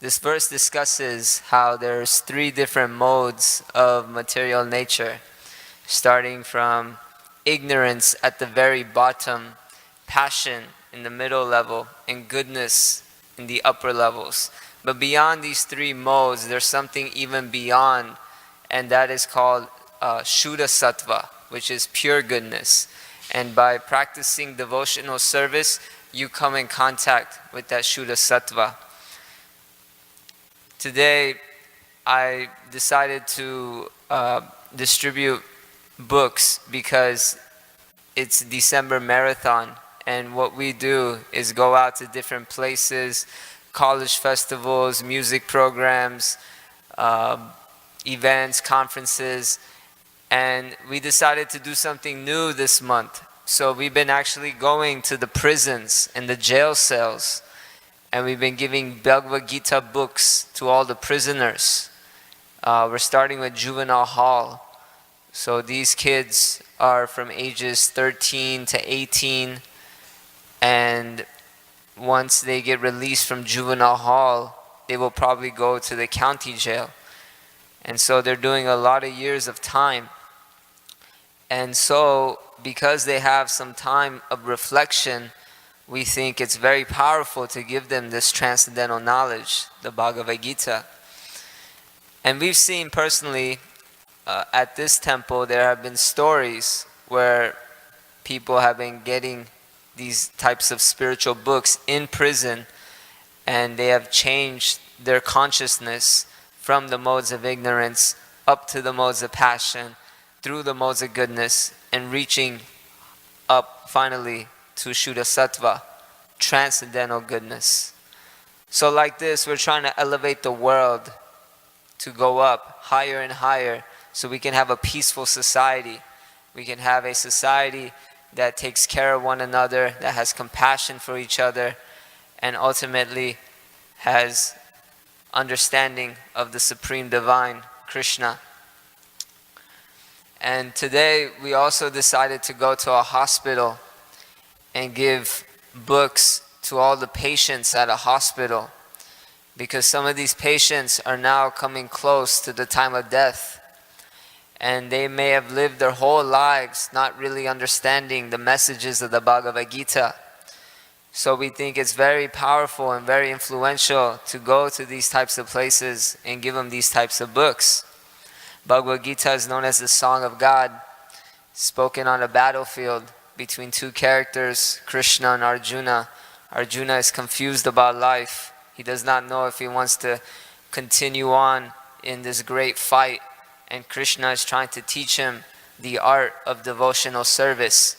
This verse discusses how there's three different modes of material nature, starting from ignorance at the very bottom, passion in the middle level, and goodness in the upper levels. But beyond these three modes, there's something even beyond, and that is called Shuddha Sattva, which is pure goodness. And by practicing devotional service, you come in contact with that Shuddha Sattva. Today, I decided to distribute books because it's December marathon, and what we do is go out to different places, college festivals, music programs, events, conferences, and we decided to do something new this month. So we've been actually going to the prisons and the jail cells, and we've been giving Bhagavad Gita books to all the prisoners. We're starting with juvenile hall. So these kids are from ages 13 to 18, and once they get released from juvenile hall, they will probably go to the county jail. And so they're doing a lot of years of time. And so because they have some time of reflection, we think it's very powerful to give them this transcendental knowledge, the Bhagavad Gita. And we've seen personally at this temple, there have been stories where people have been getting these types of spiritual books in prison, and they have changed their consciousness from the modes of ignorance up to the modes of passion, through the modes of goodness, and reaching up finally to Shuddha Sattva, transcendental goodness. So like this, we're trying to elevate the world to go up higher and higher, so we can have a peaceful society. We can have a society that takes care of one another, that has compassion for each other, and ultimately has understanding of the Supreme Divine, Krishna. And today we also decided to go to a hospital and give books to all the patients at a hospital, because some of these patients are now coming close to the time of death, and they may have lived their whole lives not really understanding the messages of the Bhagavad Gita. So we think it's very powerful and very influential to go to these types of places and give them these types of books. Bhagavad Gita is known as the Song of God, spoken on a battlefield between two characters, Krishna and Arjuna. Arjuna is confused about life. He does not know if he wants to continue on in this great fight, and Krishna is trying to teach him the art of devotional service.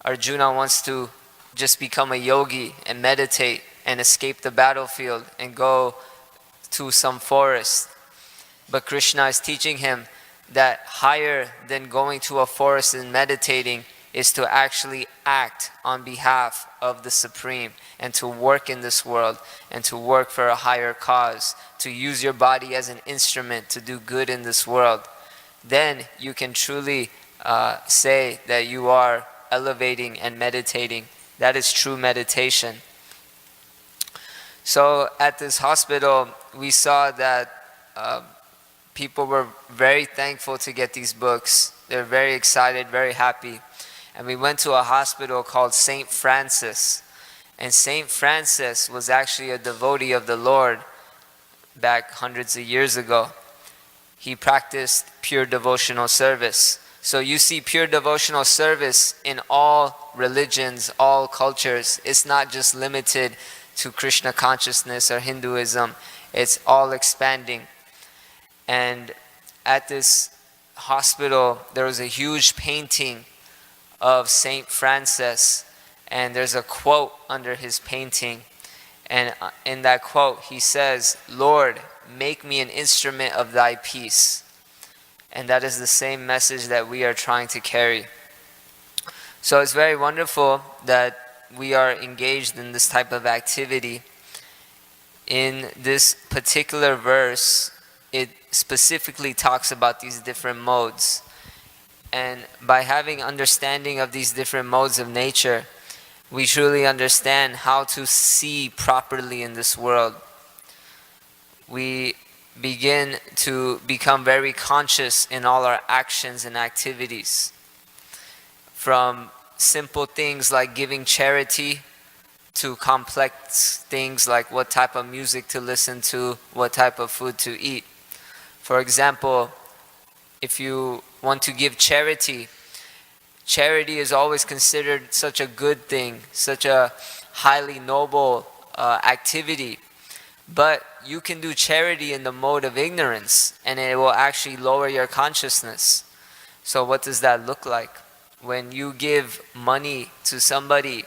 Arjuna wants to just become a yogi and meditate and escape the battlefield and go to some forest. But Krishna is teaching him that higher than going to a forest and meditating is to actually act on behalf of the Supreme, and to work in this world, and to work for a higher cause, to use your body as an instrument to do good in this world. Then you can truly say that you are elevating and meditating. That is true meditation. So at this hospital, we saw that people were very thankful to get these books. They're very excited, very happy. And we went to a hospital called St. Francis. And St. Francis was actually a devotee of the Lord back hundreds of years ago. He practiced pure devotional service. So you see pure devotional service in all religions, all cultures. It's not just limited to Krishna consciousness or Hinduism. It's all expanding. And at this hospital, there was a huge painting of St. Francis, and there's a quote under his painting, and in that quote he says, "Lord, make me an instrument of thy peace." And that is the same message that we are trying to carry. So it's very wonderful that we are engaged in this type of activity. In this particular verse, it specifically talks about these different modes. And by having understanding of these different modes of nature, we truly understand how to see properly in this world. we begin to become very conscious in all our actions and activities. From simple things like giving charity to complex things like what type of music to listen to, what type of food to eat. For example, if you want to give charity, charity is always considered such a good thing, such a highly noble activity. But you can do charity in the mode of ignorance, and it will actually lower your consciousness. So what does that look like? When you give money to somebody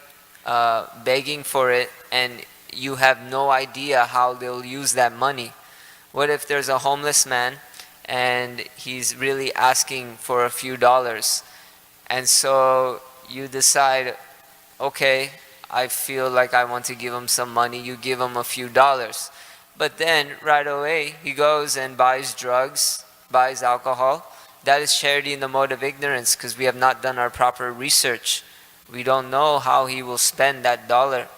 begging for it, and you have no idea how they'll use that money. What if there's a homeless man and he's really asking for a few dollars, and so you decide, okay, I feel like I want to give him some money. You give him a few dollars, but then right away he goes and buys drugs, buys alcohol. That is charity in the mode of ignorance, because we have not done our proper research. We don't know how he will spend that dollar.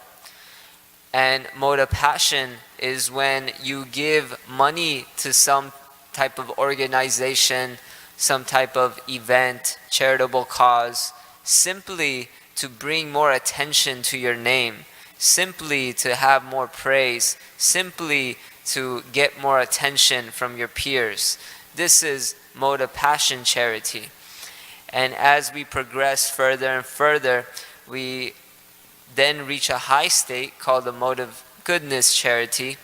And mode of passion is when you give money to some type of organization, some type of event, charitable cause, simply to bring more attention to your name, simply to have more praise, simply to get more attention from your peers. This is mode of passion charity. And as we progress further and further, we then reach a high state called the mode of goodness charity,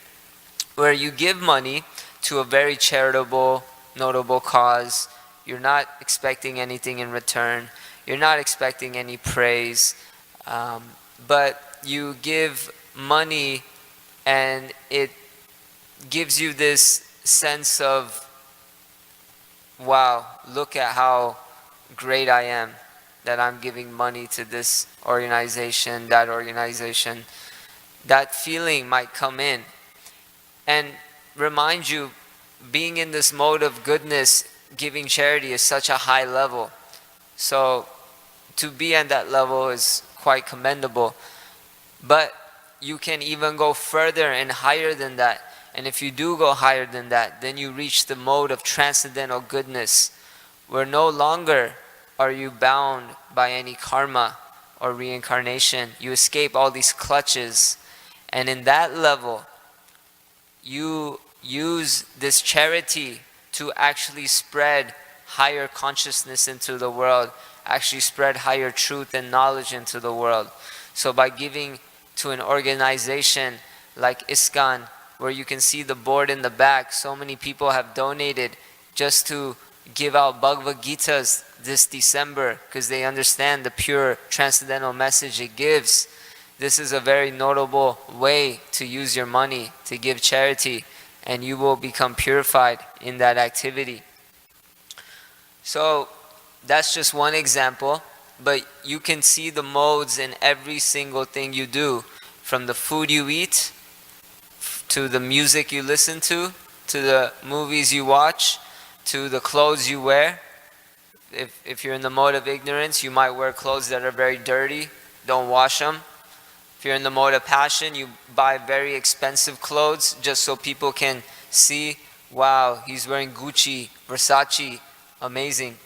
where you give money to a very charitable, notable cause. You're not expecting anything in return. You're not expecting any praise. But you give money, and it gives you this sense of, wow, look at how great I am that I'm giving money to this organization, that organization. That feeling might come in and remind you, being in this mode of goodness, giving charity is such a high level. So to be at that level is quite commendable. But you can even go further and higher than that. And if you do go higher than that, then you reach the mode of transcendental goodness, where no longer are you bound by any karma or reincarnation. You escape all these clutches. And in that level, you use this charity to actually spread higher consciousness into the world, actually spread higher truth and knowledge into the world. So by giving to an organization like ISKCON, where you can see the board in the back, so many people have donated just to give out Bhagavad Gitas this December, because they understand the pure transcendental message it gives. This is a very notable way to use your money to give charity, and you will become purified in that activity. So that's just one example, but you can see the modes in every single thing you do, from the food you eat, to the music you listen to the movies you watch, to the clothes you wear. If you're in the mode of ignorance, you might wear clothes that are very dirty. Don't wash them. If you're in the mode of passion, you buy very expensive clothes just so people can see, wow, he's wearing Gucci, Versace, amazing.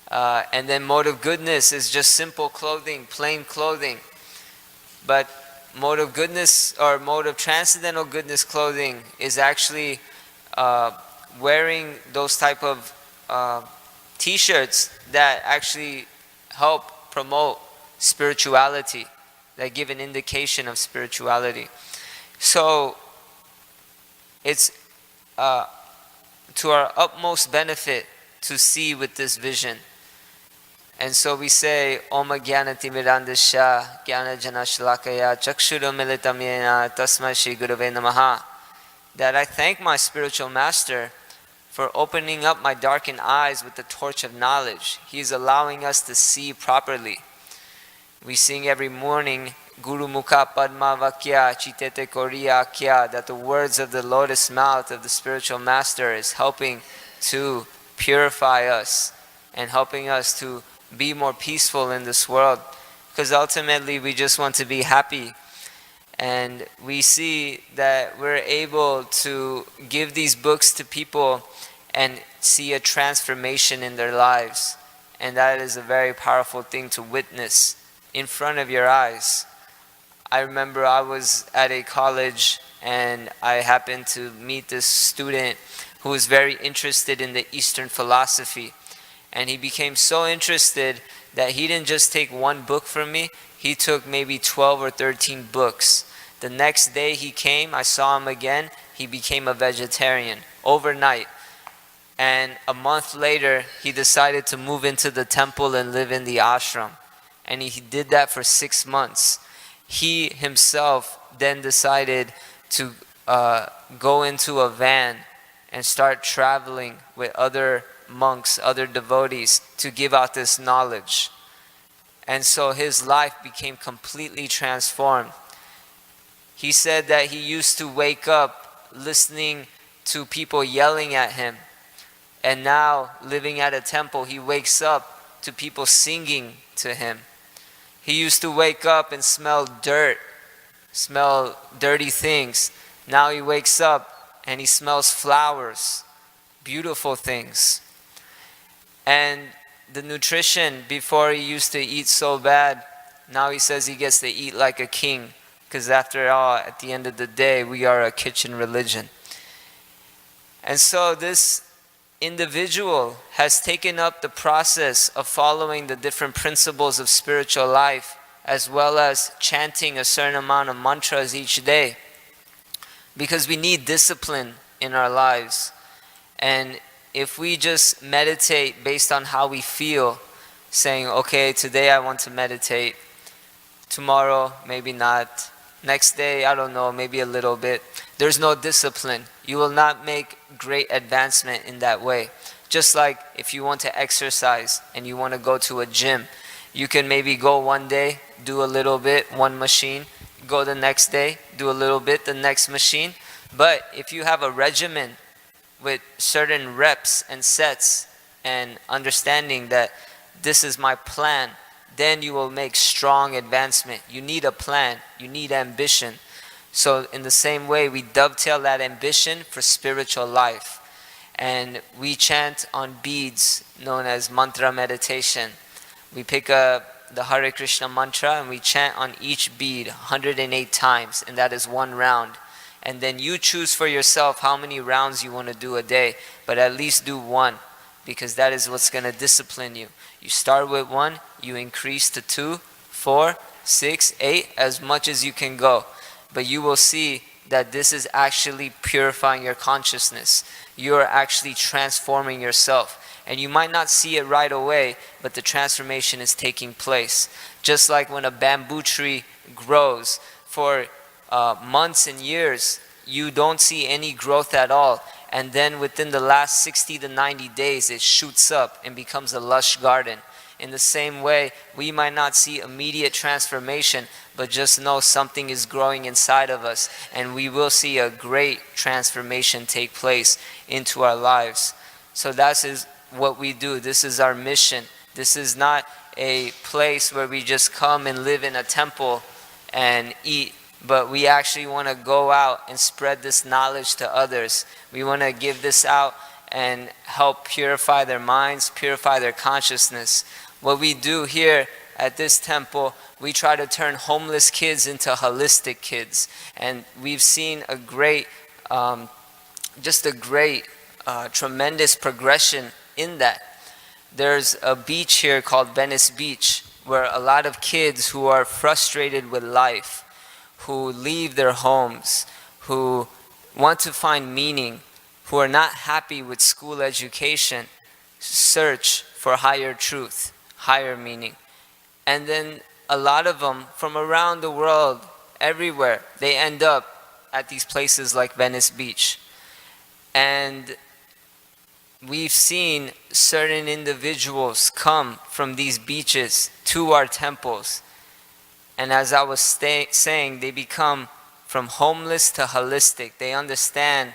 And then mode of goodness is just simple clothing, plain clothing. But mode of goodness, or mode of transcendental goodness clothing, is actually wearing those type of t-shirts that actually help promote spirituality, that give an indication of spirituality. So it's to our utmost benefit to see with this vision. And so we say, Om Jnanati Mirandasya Jnana Jana Shalakaya Chakshuram Militam Yena Tasmai Shri Gurave Namaha. That I thank my spiritual master for opening up my darkened eyes with the torch of knowledge. He is allowing us to see properly. We sing every morning, Guru Mukha Padma Vakya Chitete Koriya Kya, that the words of the lotus mouth of the spiritual master is helping to purify us and helping us to be more peaceful in this world. Because ultimately we just want to be happy. And we see that we're able to give these books to people and see a transformation in their lives. And that is a very powerful thing to witness in front of your eyes. I remember I was at a college and I happened to meet this student who was very interested in the Eastern philosophy. And he became so interested that he didn't just take one book from me, he took maybe 12 or 13 books. The next day he came, I saw him again, he became a vegetarian overnight. And a month later, he decided to move into the temple and live in the ashram. And he did that for 6 months. He himself then decided to go into a van and start traveling with other monks, other devotees, to give out this knowledge. And so his life became completely transformed. He said that he used to wake up listening to people yelling at him. And now, living at a temple, he wakes up to people singing to him. He used to wake up and smell dirt, smell dirty things. Now he wakes up and he smells flowers, beautiful things. And the nutrition, before he used to eat so bad, now he says he gets to eat like a king. Because after all, at the end of the day, we are a kitchen religion. And so this individual has taken up the process of following the different principles of spiritual life, as well as chanting a certain amount of mantras each day, because we need discipline in our lives. And if we just meditate based on how we feel, saying, okay, today I want to meditate, tomorrow maybe not, next day I don't know, maybe a little bit, there's no discipline. You will not make great advancement in that way. Just like if you want to exercise and you want to go to a gym, you can maybe go one day, do a little bit, one machine, go the next day, do a little bit, the next machine. But if you have a regimen with certain reps and sets and understanding that this is my plan, then you will make strong advancement. You need a plan, you need ambition. So in the same way, we dovetail that ambition for spiritual life. And we chant on beads known as mantra meditation. We pick up the Hare Krishna mantra and we chant on each bead 108 times, and that is one round. And then you choose for yourself how many rounds you want to do a day, but at least do one, because that is what's going to discipline you. You start with one, you increase to 2, 4, 6, 8, as much as you can go. But you will see that this is actually purifying your consciousness. You are actually transforming yourself. And you might not see it right away, but the transformation is taking place. Just like when a bamboo tree grows for months and years, you don't see any growth at all. And then within the last 60 to 90 days, it shoots up and becomes a lush garden. In the same way, we might not see immediate transformation, but just know something is growing inside of us, and we will see a great transformation take place into our lives. So that is what we do. This is our mission. This is not a place where we just come and live in a temple and eat, but we actually want to go out and spread this knowledge to others. We want to give this out and help purify their minds, purify their consciousness. What we do here at this temple, we try to turn homeless kids into holistic kids. And we've seen a great, tremendous progression in that. There's a beach here called Venice Beach, where a lot of kids who are frustrated with life, who leave their homes, who want to find meaning, who are not happy with school education, search for higher truth, higher meaning. And then a lot of them from around the world, everywhere, they end up at these places like Venice Beach. And we've seen certain individuals come from these beaches to our temples. And as I was saying, they become from homeless to holistic. They understand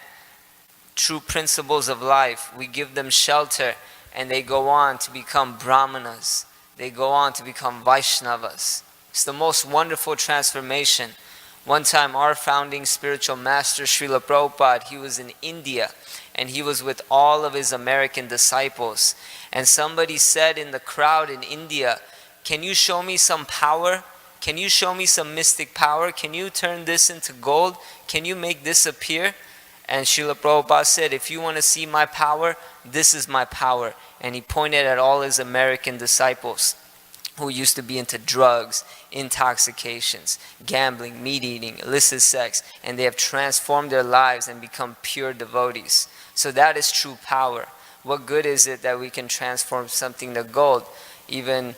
true principles of life. We give them shelter, and they go on to become brahmanas. They go on to become Vaishnavas. It's the most wonderful transformation. One time our founding spiritual master, Srila Prabhupada, he was in India and he was with all of his American disciples. And somebody said in the crowd in India, "Can you show me some power? Can you show me some mystic power? Can you turn this into gold? Can you make this appear?" And Srila Prabhupada said, "If you want to see my power, this is my power." And he pointed at all his American disciples who used to be into drugs, intoxications, gambling, meat eating, illicit sex, and they have transformed their lives and become pure devotees. So that is true power. What good is it that we can transform something to gold? Even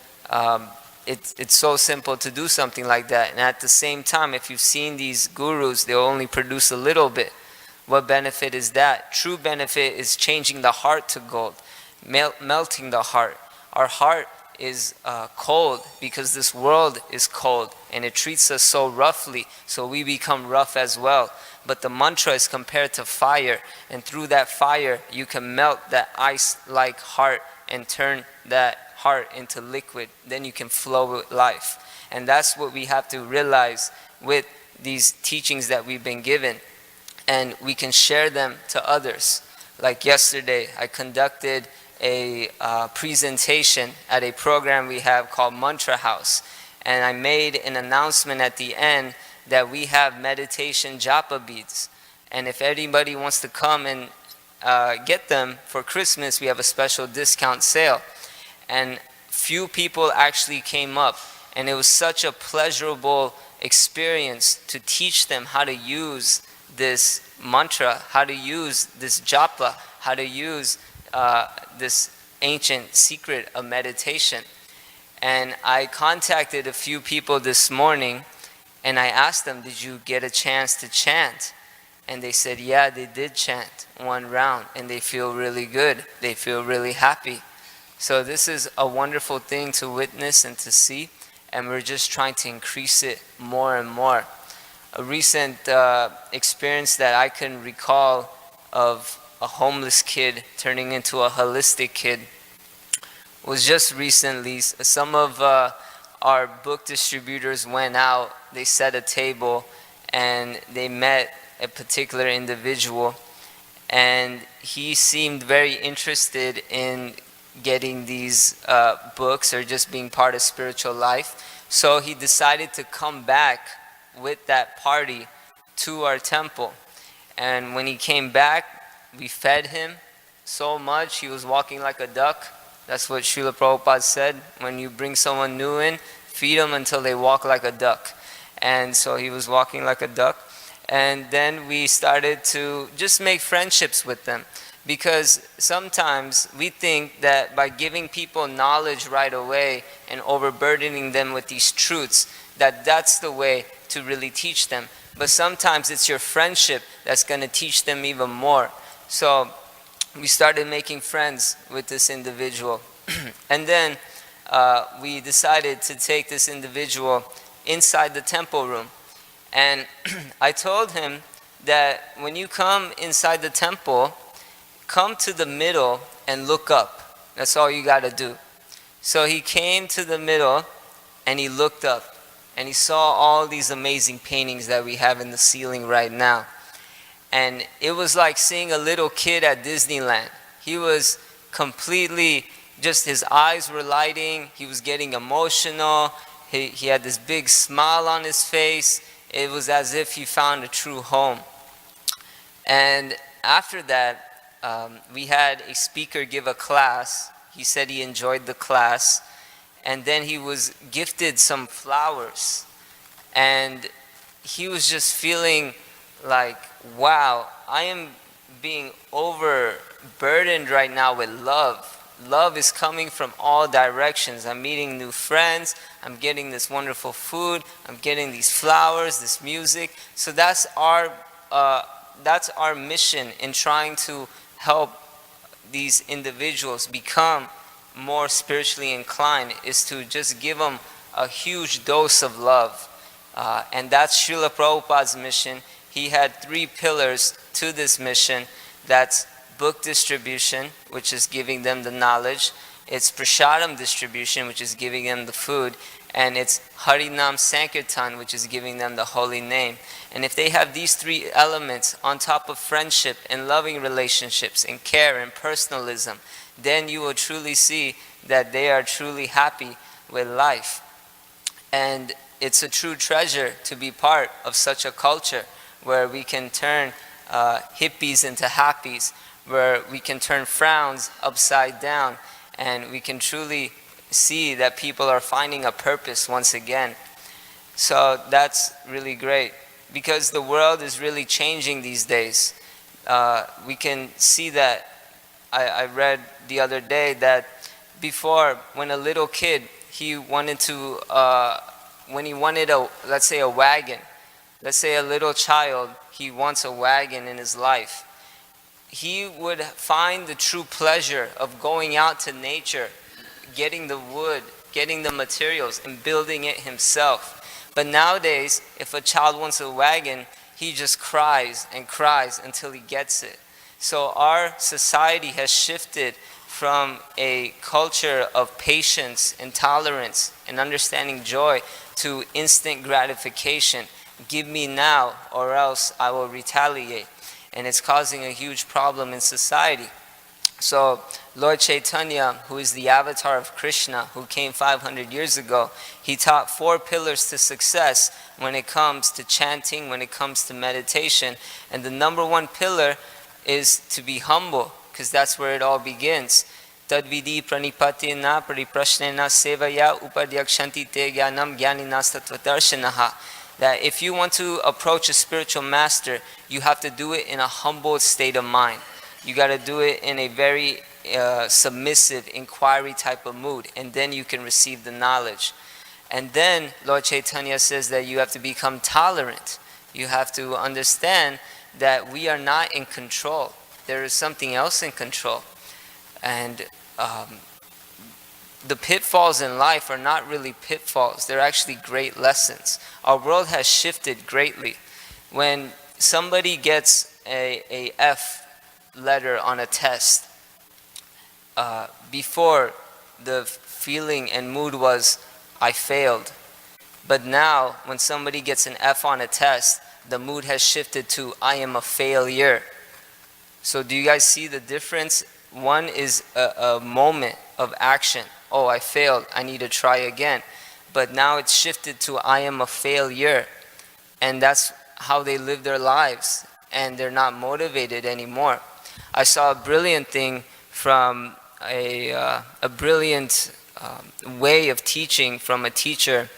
it's so simple to do something like that. And at the same time, if you've seen these gurus, they'll only produce a little bit. What benefit is that? True benefit is changing the heart to gold, melting the heart. Our heart is cold because this world is cold and it treats us so roughly, so we become rough as well. But the mantra is compared to fire, and through that fire you can melt that ice-like heart and turn that heart into liquid. Then you can flow with life. And that's what we have to realize with these teachings that we've been given, and we can share them to others. Like yesterday, I conducted a presentation at a program we have called Mantra House, and I made an announcement at the end that we have meditation japa beads, and if anybody wants to come and get them for Christmas, we have a special discount sale. And few people actually came up, and it was such a pleasurable experience to teach them how to use this mantra, how to use this japa, how to use this ancient secret of meditation. And I contacted a few people this morning and I asked them, "Did you get a chance to chant?" And they said, "Yeah, they did chant one round and they feel really good. They feel really happy." So this is a wonderful thing to witness and to see, and we're just trying to increase it more and more. A recent experience that I can recall of a homeless kid turning into a holistic kid was just recently. Some of our book distributors went out, they set a table, and they met a particular individual, and he seemed very interested in getting these books or just being part of spiritual life. So he decided to come back with that party to our temple. And when he came back, we fed him so much, he was walking like a duck. That's what Srila Prabhupada said. When you bring someone new in, feed them until they walk like a duck. And so he was walking like a duck. And then we started to just make friendships with them. Because sometimes we think that by giving people knowledge right away and overburdening them with these truths, that that's the way to really teach them. But sometimes it's your friendship that's going to teach them even more. So we started making friends with this individual. And then we decided to take this individual inside the temple room. And I told him that when you come inside the temple, come to the middle and look up. That's all you got to do. So he came to the middle and he looked up and he saw all these amazing paintings that we have in the ceiling right now. And it was like seeing a little kid at Disneyland. He was completely, just his eyes were lighting, he was getting emotional, he had this big smile on his face. It was as if he found a true home. And after that, we had a speaker give a class. He said he enjoyed the class. And then he was gifted some flowers. And he was just feeling like, wow, I am being overburdened right now with love. Love is coming from all directions. I'm meeting new friends. I'm getting this wonderful food. I'm getting these flowers, this music. So that's our mission in trying to help these individuals become more spiritually inclined, is to just give them a huge dose of love. And that's Srila Prabhupada's mission. He had 3 pillars to this mission. That's book distribution, which is giving them the knowledge. It's prasadam distribution, which is giving them the food. and it's Harinam Sankirtan, which is giving them the holy name. And if they have these three elements on top of friendship and loving relationships and care and personalism, then you will truly see that they are truly happy with life. And it's a true treasure to be part of such a culture where we can turn hippies into happies, where we can turn frowns upside down, and we can truly see that people are finding a purpose once again. So that's really great, because the world is really changing these days. We can see that. I read the other day that before, when a little kid, he wanted to, when he wanted let's say a wagon, let's say a little child, he wants a wagon in his life, he would find the true pleasure of going out to nature, getting the wood, getting the materials, and building it himself. But nowadays, if a child wants a wagon, he just cries and cries until he gets it. So our society has shifted from a culture of patience and tolerance and understanding joy to instant gratification. Give me now, or else I will retaliate. And it's causing a huge problem in society. So Lord Chaitanya, who is the avatar of Krishna, who came 500 years ago, he taught 4 pillars to success when it comes to chanting, when it comes to meditation. And the number 1 pillar is to be humble, because that's where it all begins. Tadvidi pranipatina pariprashnena sevaya upadyakshanti te jnanam jnaninastatvadarshanaha. That if you want to approach a spiritual master, you have to do it in a humble state of mind. You got to do it in a very submissive, inquiry type of mood, and then you can receive the knowledge. And then Lord Chaitanya says that you have to become tolerant. You have to understand that we are not in control. There is something else in control. And the pitfalls in life are not really pitfalls. They're actually great lessons. Our world has shifted greatly. When somebody gets a F letter on a test, before the feeling and mood was, I failed. But now, when somebody gets an F on a test, the mood has shifted to, I am a failure. So do you guys see the difference? One is a moment of action. Oh, I failed, I need to try again. But now it's shifted to, I am a failure. And that's how they live their lives. And they're not motivated anymore. I saw a brilliant thing from a brilliant way of teaching from a teacher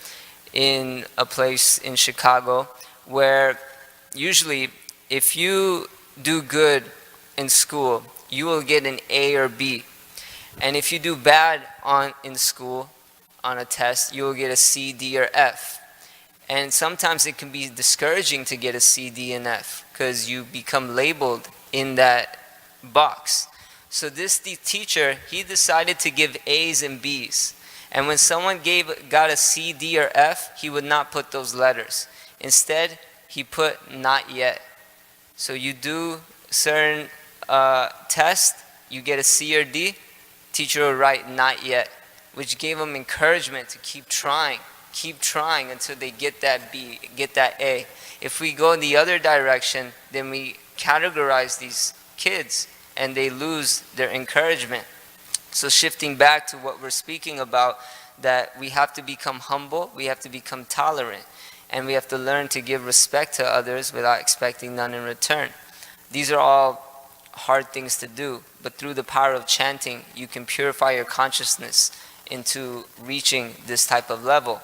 in a place in Chicago, where usually if you do good in school, you will get an A or B. And if you do bad in school on a test, you will get a C, D, or F. And sometimes it can be discouraging to get a C, D, and F, because you become labeled in that box. So this teacher, he decided to give A's and B's. And when someone got a C, D, or F, he would not put those letters. Instead, he put not yet. So you do certain test, you get a C or D, teacher will write not yet, which gave them encouragement to keep trying until they get that B, get that A. If we go in the other direction, then we categorize these kids and they lose their encouragement. So shifting back to what we're speaking about, that we have to become humble, we have to become tolerant, and we have to learn to give respect to others without expecting none in return. These are all hard things to do, but through the power of chanting, you can purify your consciousness into reaching this type of level.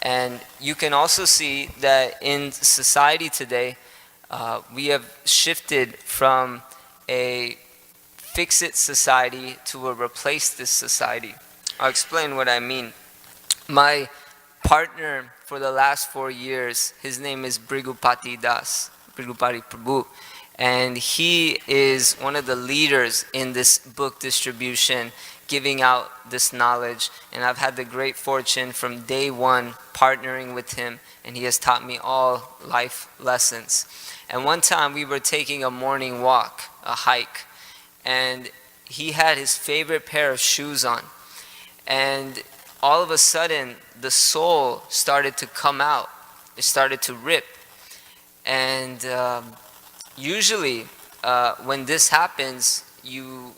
And you can also see that in society today, we have shifted from a fix-it society to a replace-this society. I'll explain what I mean. My partner for the last 4 years, his name is Brigupati Das, Brigupati Prabhu, and he is one of the leaders in this book distribution, giving out this knowledge. And I've had the great fortune from day one partnering with him, and he has taught me all life lessons. And one time we were taking a morning walk, a hike, and he had his favorite pair of shoes on. And all of a sudden the sole started to come out. It started to rip. And usually when this happens, you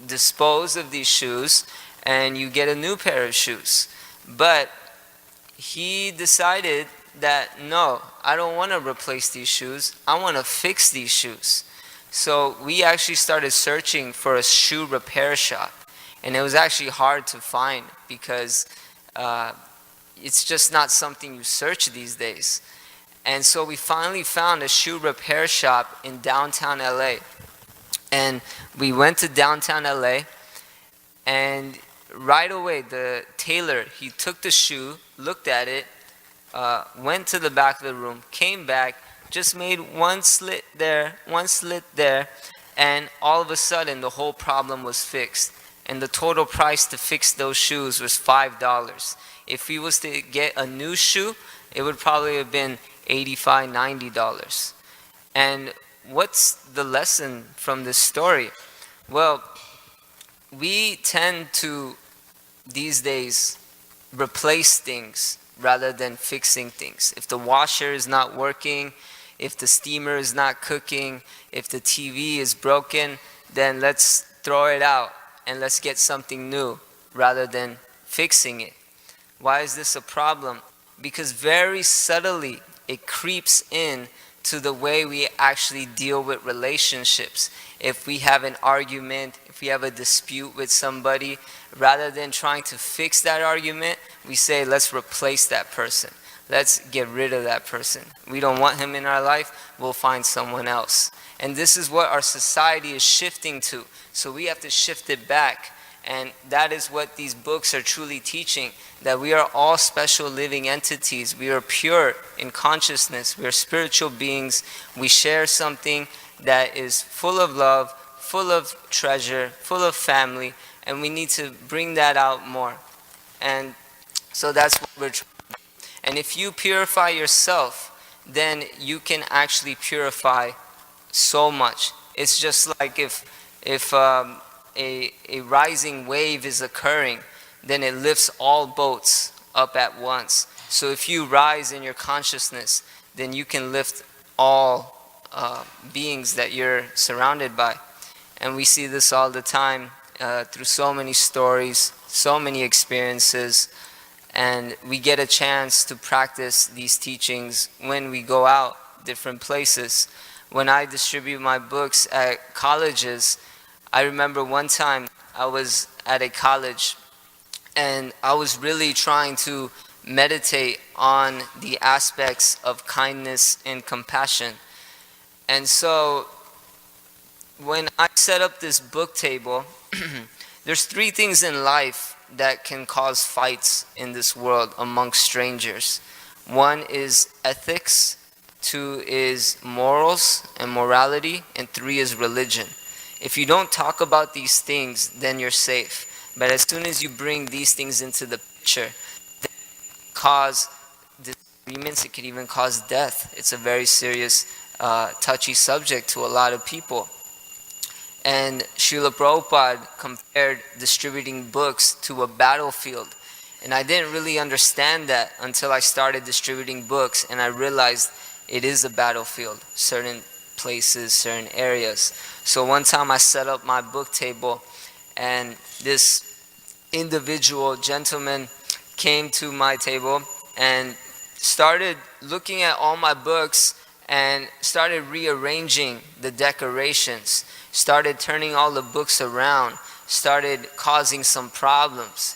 dispose of these shoes and you get a new pair of shoes. But he decided that no, I don't want to replace these shoes, I want to fix these shoes. So we actually started searching for a shoe repair shop, and it was actually hard to find because it's just not something you search these days. And so we finally found a shoe repair shop in downtown LA. And we went to downtown LA, and right away the tailor, he took the shoe, looked at it, went to the back of the room, came back, just made one slit there, and all of a sudden the whole problem was fixed. And the total price to fix those shoes was $5. If he was to get a new shoe, it would probably have been $85, $90. And what's the lesson from this story? Well, we tend to, these days, replace things rather than fixing things. If the washer is not working, if the steamer is not cooking, if the TV is broken, then let's throw it out and let's get something new rather than fixing it. Why is this a problem? Because very subtly it creeps in to the way we actually deal with relationships. If we have an argument, if we have a dispute with somebody, rather than trying to fix that argument, we say, let's replace that person. Let's get rid of that person. We don't want him in our life, we'll find someone else. And this is what our society is shifting to. So we have to shift it back. And that is what these books are truly teaching, that we are all special living entities. We are pure in consciousness. We are spiritual beings. We share something that is full of love, full of treasure, full of family, and we need to bring that out more. And so that's what we're trying to do. And if you purify yourself, then you can actually purify so much. It's just like if a rising wave is occurring, then it lifts all boats up at once. So if you rise in your consciousness, then you can lift all beings that you're surrounded by. And we see this all the time through so many stories, so many experiences, and we get a chance to practice these teachings when we go out different places. When I distribute my books at colleges, I remember one time I was at a college and I was really trying to meditate on the aspects of kindness and compassion. And so when I set up this book table, there's three things in life that can cause fights in this world amongst strangers. One is ethics, two is morals and morality, and three is religion. If you don't talk about these things, then you're safe. But as soon as you bring these things into the picture, they cause disagreements, it could even cause death. It's a very serious, touchy subject to a lot of people. And Srila Prabhupada compared distributing books to a battlefield. And I didn't really understand that until I started distributing books, and I realized it is a battlefield, certain places, certain areas. So one time I set up my book table, and this individual gentleman came to my table and started looking at all my books and started rearranging the decorations, started turning all the books around, started causing some problems,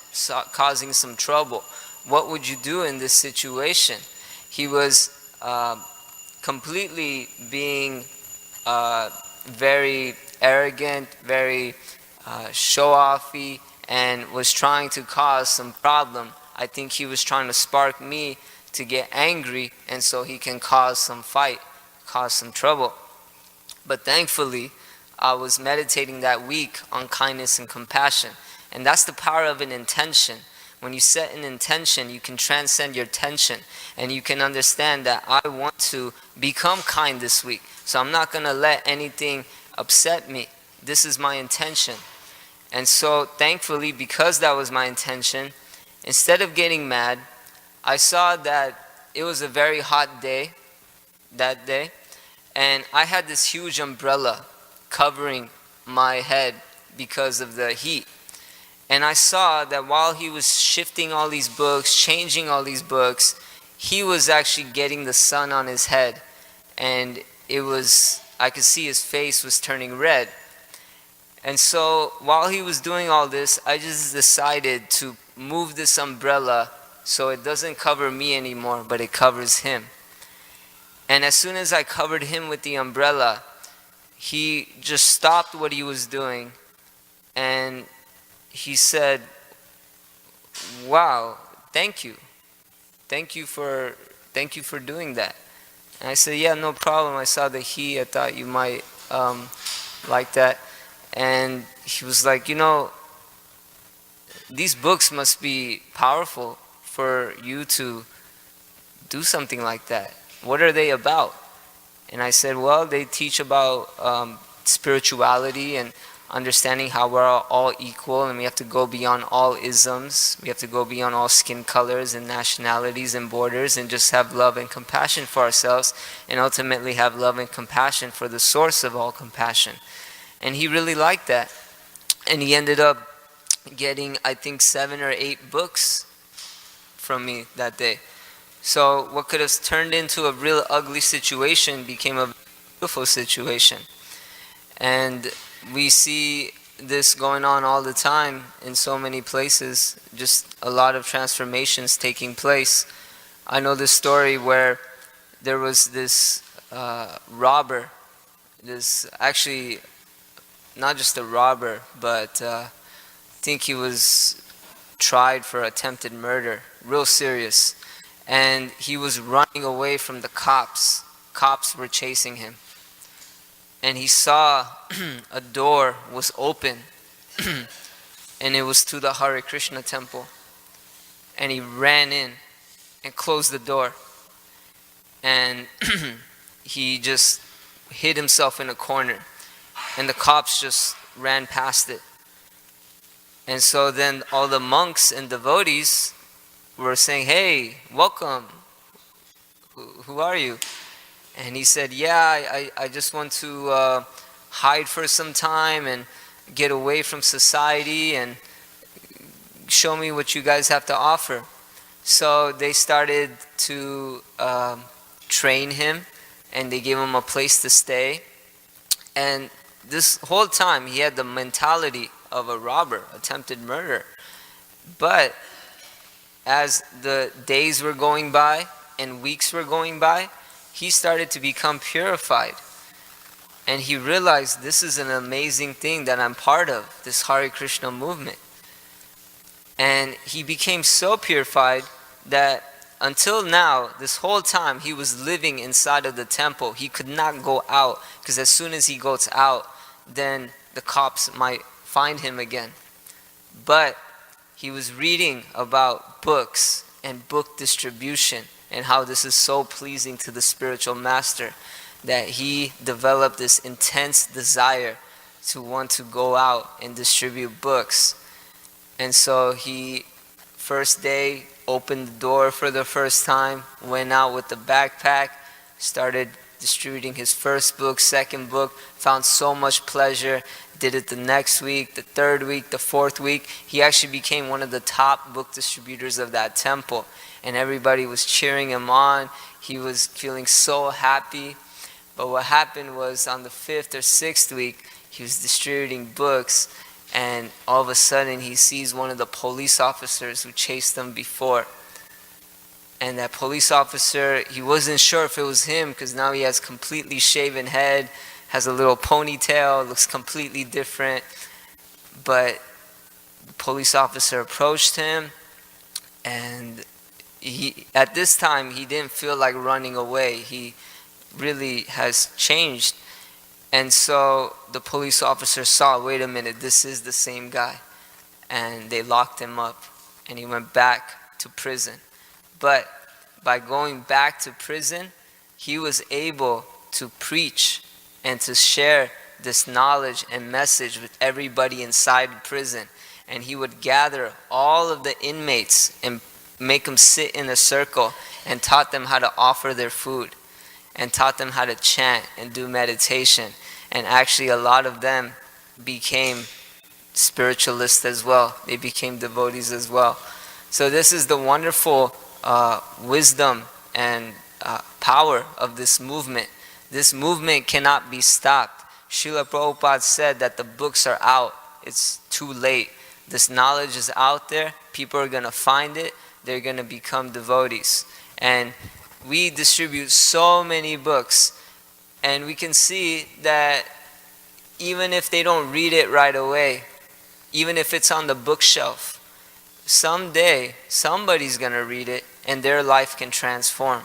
causing some trouble. What would you do in this situation? He was completely being very arrogant, very show-offy, and was trying to cause some problem. I think he was trying to spark me to get angry, and so he can cause some fight, cause some trouble. But thankfully, I was meditating that week on kindness and compassion. And that's the power of an intention. When you set an intention, you can transcend your tension, and you can understand that I want to become kind this week. So I'm not going to let anything upset me. This is my intention. And so thankfully, because that was my intention, instead of getting mad, I saw that it was a very hot day that day, and I had this huge umbrella covering my head because of the heat. And I saw that while he was shifting all these books, changing all these books, he was actually getting the sun on his head. And I could see his face was turning red. And so while he was doing all this, I just decided to move this umbrella so it doesn't cover me anymore, but it covers him. And as soon as I covered him with the umbrella, he just stopped what he was doing and he said, "Wow, thank you. Thank you for doing that." And I said, "Yeah, no problem. I saw the heat. I thought you might like that." And he was like, "These books must be powerful for you to do something like that. What are they about?" And I said, "Well, they teach about spirituality and understanding how we're all equal, and we have to go beyond all isms. We have to go beyond all skin colors and nationalities and borders, and just have love and compassion for ourselves, and ultimately have love and compassion for the source of all compassion." And he really liked that. And he ended up getting, I think, 7 or 8 books from me that day. So what could have turned into a real ugly situation became a beautiful situation. And we see this going on all the time in so many places, just a lot of transformations taking place. I know this story where there was this robber, this actually not just a robber, but I think he was tried for attempted murder, real serious. And he was running away from the cops. Cops were chasing him. And he saw a door was open, and it was to the Hare Krishna temple. And he ran in and closed the door. And he just hid himself in a corner. And the cops just ran past it. And so then all the monks and devotees were saying, "Hey, welcome. Who are you?" And he said, "Yeah, I just want to hide for some time and get away from society and show me what you guys have to offer." So they started to train him, and they gave him a place to stay. And this whole time he had the mentality of a robber, attempted murder. But as the days were going by and weeks were going by, he started to become purified. And he realized, this is an amazing thing that I'm part of, this Hare Krishna movement. And he became so purified that until now, this whole time, he was living inside of the temple. He could not go out, because as soon as he goes out, then the cops might find him again. But he was reading about books and book distribution, and how this is so pleasing to the spiritual master, that he developed this intense desire to want to go out and distribute books. And so he, first day, opened the door for the first time, went out with the backpack, started distributing his first book, second book, found so much pleasure, did it the next week, the third week, the fourth week. He actually became one of the top book distributors of that temple. And everybody was cheering him on. He was feeling so happy. But what happened was, on the 5th or 6th week, he was distributing books, and all of a sudden he sees one of the police officers who chased him before. And that police officer, he wasn't sure if it was him, because now he has completely shaven head, has a little ponytail, looks completely different. But the police officer approached him, and at this time, he didn't feel like running away. He really has changed. And so the police officer saw, wait a minute, this is the same guy. And they locked him up, and he went back to prison. But by going back to prison, he was able to preach and to share this knowledge and message with everybody inside prison. and he would gather all of the inmates and make them sit in a circle and taught them how to offer their food and taught them how to chant and do meditation. And actually a lot of them became spiritualists as well. They became devotees as well. So this is the wonderful wisdom and power of this movement. This movement cannot be stopped. Srila Prabhupada said that the books are out. It's too late. This knowledge is out there. People are going to find it. They're going to become devotees. And we distribute so many books. And we can see that even if they don't read it right away, even if it's on the bookshelf, someday somebody's going to read it and their life can transform.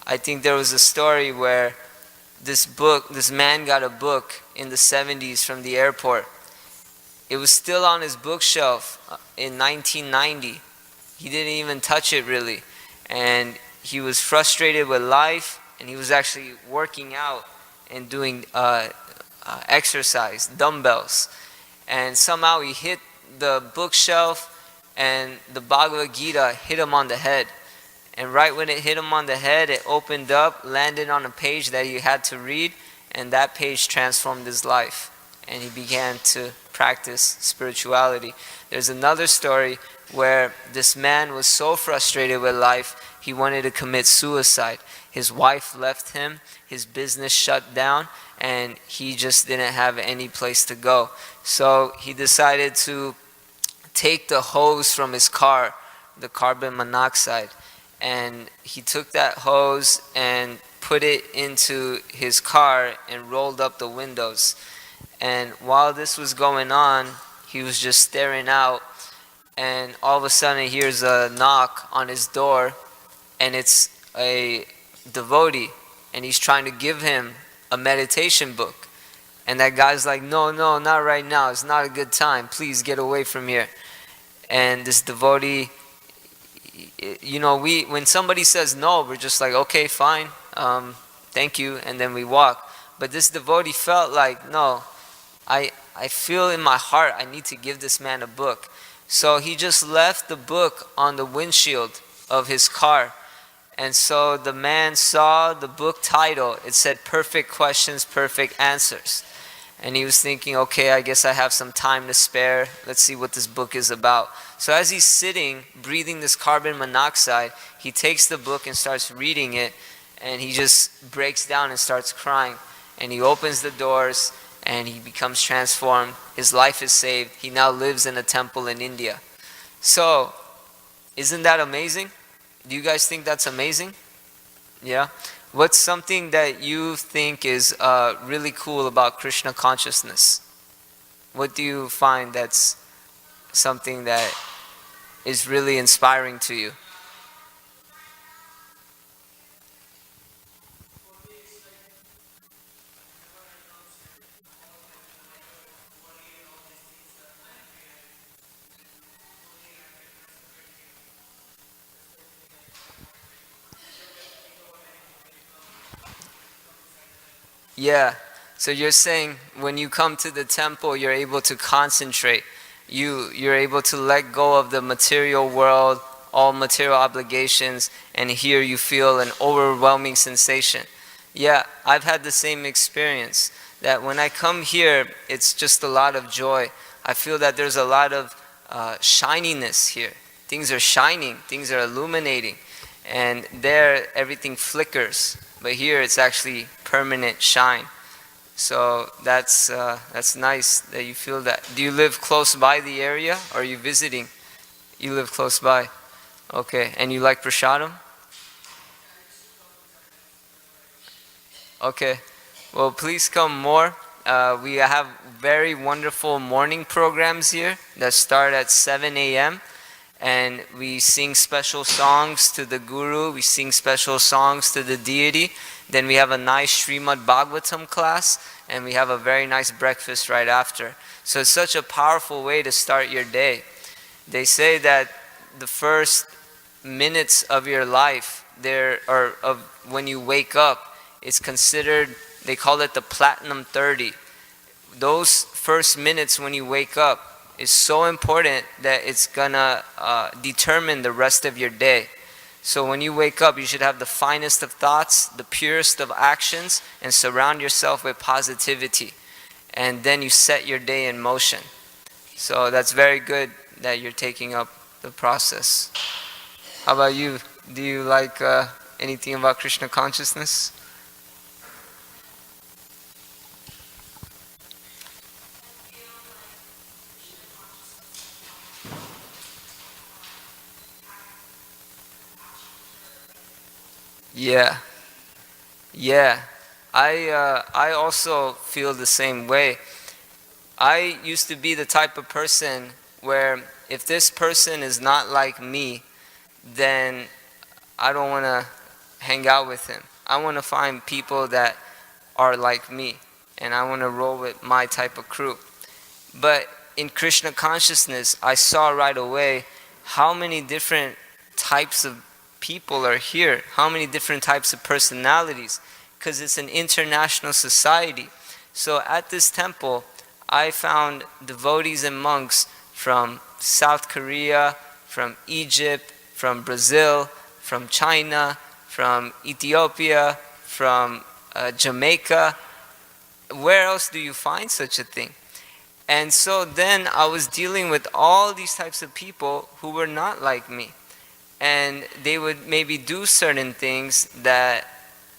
I think there was a story where this man got a book in the 70s from the airport. It was still on his bookshelf in 1990. He didn't even touch it really. And he was frustrated with life, and he was actually working out and doing exercise, dumbbells. And somehow he hit the bookshelf, and the Bhagavad Gita hit him on the head. And right when it hit him on the head, it opened up, landed on a page that he had to read, and that page transformed his life. And he began to practice spirituality. There's another story where this man was so frustrated with life, he wanted to commit suicide. His wife left him, his business shut down, and he just didn't have any place to go. So he decided to take the hose from his car, the carbon monoxide, and he took that hose and put it into his car and rolled up the windows. And while this was going on, he was just staring out, and all of a sudden he hears a knock on his door, and it's a devotee, and he's trying to give him a meditation book. And that guy's like, no, not right now, it's not a good time, please get away from here. And this devotee, when somebody says no, we're just like, okay, fine, thank you, and then we walk. But this devotee felt like, no, I feel in my heart I need to give this man a book. So he just left the book on the windshield of his car. And so the man saw the book title. It said Perfect Questions, Perfect Answers. And he was thinking, okay, I guess I have some time to spare. Let's see what this book is about. So as he's sitting, breathing this carbon monoxide, he takes the book and starts reading it. And he just breaks down and starts crying. And he opens the doors and he becomes transformed. His life is saved. He now lives in a temple in India. So, isn't that amazing? Do you guys think that's amazing? Yeah? What's something that you think is really cool about Krishna consciousness? What do you find that's something that is really inspiring to you? Yeah. So you're saying when you come to the temple, you're able to concentrate. You're able to let go of the material world, all material obligations, and here you feel an overwhelming sensation. Yeah, I've had the same experience. That when I come here, it's just a lot of joy. I feel that there's a lot of shininess here. Things are shining, things are illuminating. And there, everything flickers. But here, it's actually permanent shine. So that's nice that you feel that. Do you live close by the area, or are you visiting? You live close by. Okay, and you like prasadam? Okay, well please come more. We have very wonderful morning programs here that start at 7 a.m. And we sing special songs to the Guru, we sing special songs to the deity. Then we have a nice Srimad Bhagavatam class, and we have a very nice breakfast right after. So it's such a powerful way to start your day. They say that the first minutes of your life, of when you wake up, it's considered, they call it the Platinum 30. Those first minutes when you wake up, is so important that it's gonna determine the rest of your day. So when you wake up, you should have the finest of thoughts, the purest of actions, and surround yourself with positivity. And then you set your day in motion. So that's very good that you're taking up the process. How about you? Do you like anything about Krishna consciousness? Yeah, yeah. I also feel the same way. I used to be the type of person where if this person is not like me, then I don't want to hang out with him. I want to find people that are like me, and I want to roll with my type of crew. But in Krishna consciousness, I saw right away how many different types of people are here, how many different types of personalities, because it's an international society. So at this temple, I found devotees and monks from South Korea, from Egypt, from Brazil, from China, from Ethiopia, from Jamaica. Where else do you find such a thing? And so then I was dealing with all these types of people who were not like me. And they would maybe do certain things that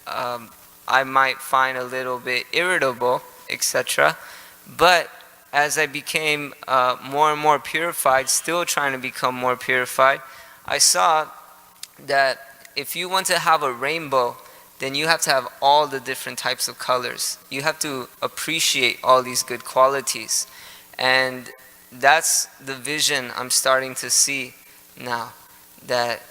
I might find a little bit irritable, etc. But as I became more and more purified, still trying to become more purified, I saw that if you want to have a rainbow, then you have to have all the different types of colors. You have to appreciate all these good qualities. And that's the vision I'm starting to see now, that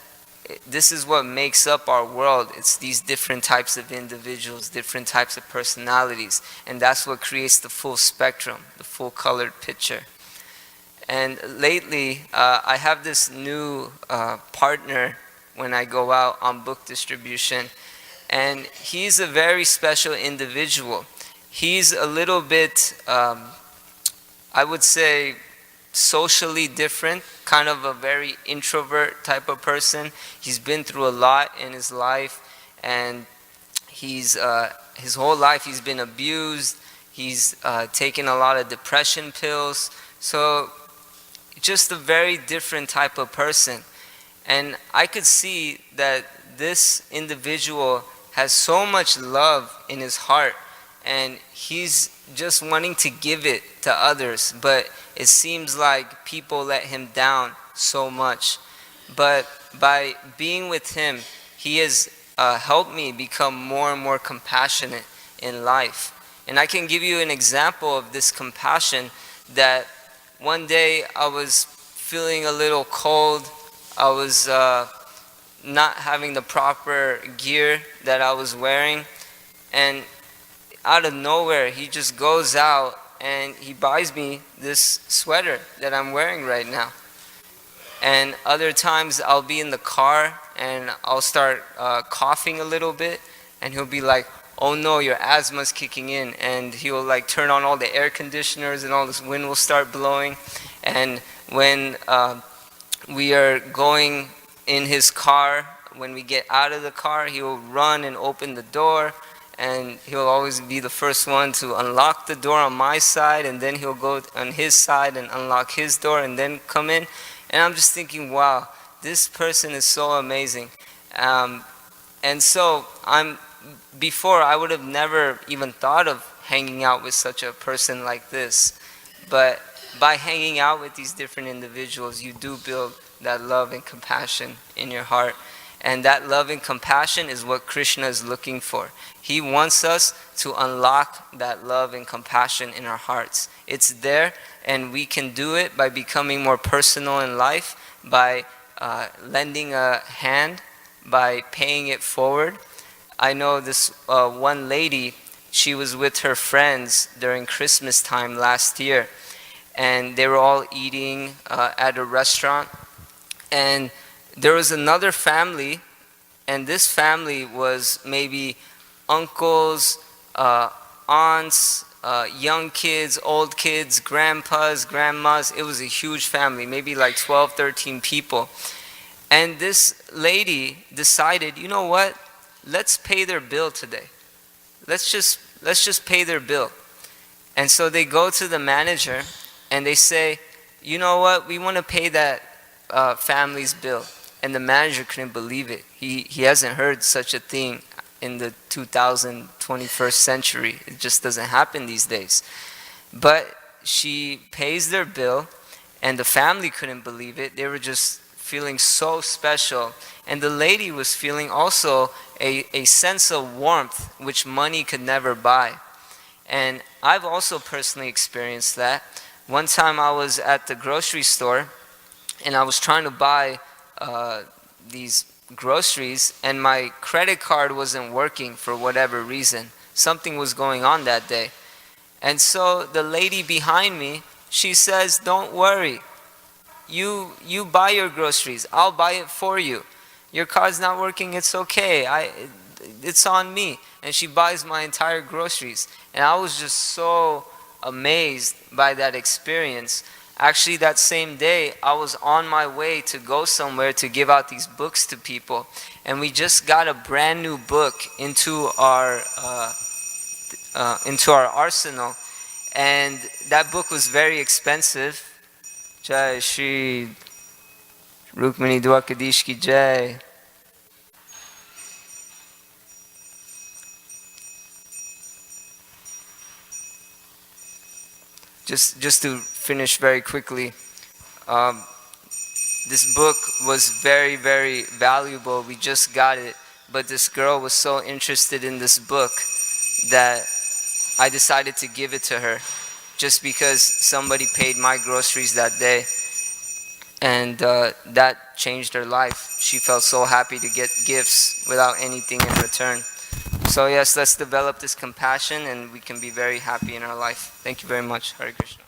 this is what makes up our world. It's these different types of individuals, different types of personalities, and that's what creates the full spectrum, the full colored picture. And lately, I have this new partner when I go out on book distribution, and he's a very special individual. He's a little bit, I would say, socially different, kind of a very introvert type of person. He's been through a lot in his life, and his whole life he's been abused. He's taken a lot of depression pills. So just a very different type of person. And I could see that this individual has so much love in his heart, and he's just wanting to give it to others, but it seems like people let him down so much. But by being with him, he has helped me become more and more compassionate in life. And I can give you an example of this compassion, that one day I was feeling a little cold. I was not having the proper gear that I was wearing, and out of nowhere he just goes out and he buys me this sweater that I'm wearing right now. And other times I'll be in the car and I'll start coughing a little bit, and he'll be like, "Oh no, your asthma's kicking in," and he'll like turn on all the air conditioners and all this wind will start blowing. And when we are going in his car, when we get out of the car, he'll run and open the door, and he'll always be the first one to unlock the door on my side, and then he'll go on his side and unlock his door and then come in. And I'm just thinking, wow, this person is so amazing. And so before I would have never even thought of hanging out with such a person like this. But by hanging out with these different individuals, you do build that love and compassion in your heart. And that love and compassion is what Krishna is looking for. He wants us to unlock that love and compassion in our hearts. It's there, and we can do it by becoming more personal in life, by lending a hand, by paying it forward. I know this one lady, she was with her friends during Christmas time last year, and they were all eating at a restaurant. And there was another family, and this family was maybe uncles, aunts, young kids, old kids, grandpas, grandmas. It was a huge family, maybe like 12, 13 people. And this lady decided, you know what? Let's pay their bill today. Let's just pay their bill. And so they go to the manager and they say, you know what? We want to pay that family's bill. And the manager couldn't believe it. He hasn't heard such a thing in the 2021st century. It just doesn't happen these days. But she pays their bill, and the family couldn't believe it. They were just feeling so special. And the lady was feeling also a sense of warmth which money could never buy. And I've also personally experienced that. One time I was at the grocery store and I was trying to buy these groceries, and my credit card wasn't working for whatever reason. Something was going on that day. And so the lady behind me, she says, don't worry. You buy your groceries. I'll buy it for you. Your card's not working, it's okay. It's on me. And she buys my entire groceries. And I was just so amazed by that experience. Actually, that same day, I was on my way to go somewhere to give out these books to people. And we just got a brand new book into our arsenal. And that book was very expensive. Jai Shri Rukmini Dwakadish Ki Jai. Just to finish very quickly, this book was very, very valuable. We just got it, but this girl was so interested in this book that I decided to give it to her just because somebody paid my groceries that day, and that changed her life. She felt so happy to get gifts without anything in return. So yes, let's develop this compassion and we can be very happy in our life. Thank you very much. Hare Krishna.